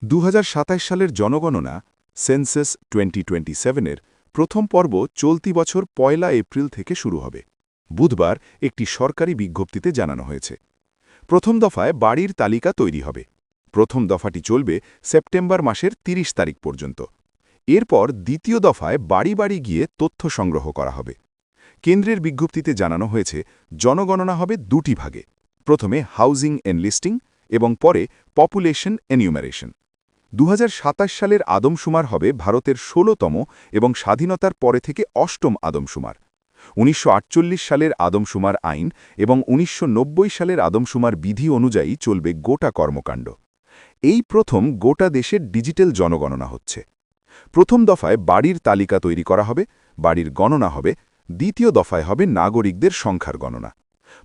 ২০২৭ সালের জনগণনা সেন্সাস 2027-এর প্রথম পর্ব চলতি বছর ১ এপ্রিল থেকে শুরু হবে। বুধবার একটি সরকারি বিজ্ঞপ্তিতে জানানো হয়েছে, প্রথম দফায় বাড়ির তালিকা তৈরি হবে। প্রথম দফাটি চলবে সেপ্টেম্বর মাসের ৩০ তারিখ পর্যন্ত। এরপর দ্বিতীয় দফায় বাড়ি বাড়ি গিয়ে তথ্য সংগ্রহ করা হবে। কেন্দ্রের বিজ্ঞপ্তিতে জানানো হয়েছে, জনগণনা হবে দুটি ভাগে, প্রথমে হাউজিং এনলিস্টিং এবং পরে পপুলেশন এনিউমারেশন। ২০২৭ সালের আদমশুমার হবে ভারতের ১৬তম এবং স্বাধীনতার পরে থেকে অষ্টম আদমশুমার। ১৯৪৮ সালের আদমশুমার আইন এবং ১৯৯০ সালের আদমশুমার বিধি অনুযায়ী চলবে গোটা কর্মকাণ্ড। এই প্রথম গোটা দেশের ডিজিটাল জনগণনা হচ্ছে। প্রথম দফায় বাড়ির তালিকা তৈরি করা হবে, বাড়ির গণনা হবে। দ্বিতীয় দফায় হবে নাগরিকদের সংখ্যার গণনা।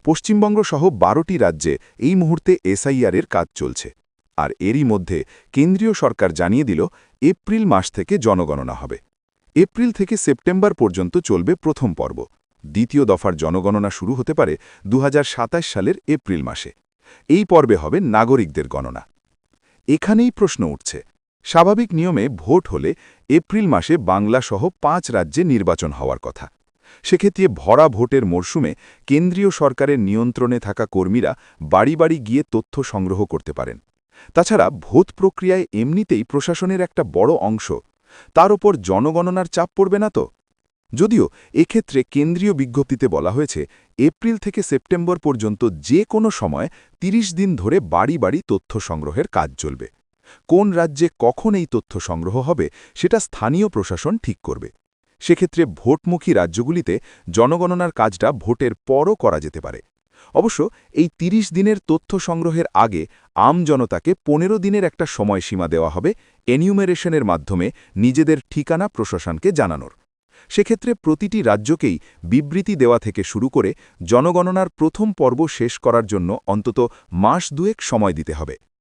পশ্চিমবঙ্গ সহ ১২টি রাজ্যে এই মুহূর্তে এসআইআর-এর কাজ চলছে। আর এরই মধ্যে কেন্দ্রীয় সরকার জানিয়ে দিল, এপ্রিল মাস থেকে জনগণনা হবে। এপ্রিল থেকে সেপ্টেম্বর পর্যন্ত চলবে প্রথম পর্ব। দ্বিতীয় দফার জনগণনা শুরু হতে পারে ২০২৭ সালের এপ্রিল মাসে। এই পর্বে হবে নাগরিকদের গণনা। এখানেই প্রশ্ন উঠছে, স্বাভাবিক নিয়মে ভোট হলে এপ্রিল মাসে বাংলাসহ ৫ রাজ্যে নির্বাচন হওয়ার কথা। সেক্ষেত্রে ভরা ভোটের মরশুমে কেন্দ্রীয় সরকারের নিয়ন্ত্রণে থাকা কর্মীরা বাড়ি বাড়ি গিয়ে তথ্য সংগ্রহ করতে পারেন। তাছাড়া ভোট প্রক্রিয়ায় এমনিতেই প্রশাসনের একটা বড় অংশ, তার ওপর জনগণনার চাপ পড়বে না তো? যদিও এক্ষেত্রে কেন্দ্রীয় বিজ্ঞপ্তিতে বলা হয়েছে, এপ্রিল থেকে সেপ্টেম্বর পর্যন্ত যে কোনো সময় ৩০ দিন ধরে বাড়ি বাড়ি তথ্য সংগ্রহের কাজ চলবে। কোন রাজ্যে কখন এই তথ্য সংগ্রহ হবে সেটা স্থানীয় প্রশাসন ঠিক করবে। সেক্ষেত্রে ভোটমুখী রাজ্যগুলিতে জনগণনার কাজটা ভোটের পরও করা যেতে পারে। অবশ্য এই ৩০ দিনের তথ্য সংগ্রহের আগে আম জনতাকে ১৫ দিনের একটা সময়সীমা দেওয়া হবে এনিউমারেশনের মাধ্যমে নিজেদের ঠিকানা প্রশাসনকে জানানোর। সেক্ষেত্রে প্রতিটি রাজ্যকেই বিবৃতি দেওয়া থেকে শুরু করে জনগণনার প্রথম পর্ব শেষ করার জন্য অন্তত মাস দুয়েক সময় দিতে হবে।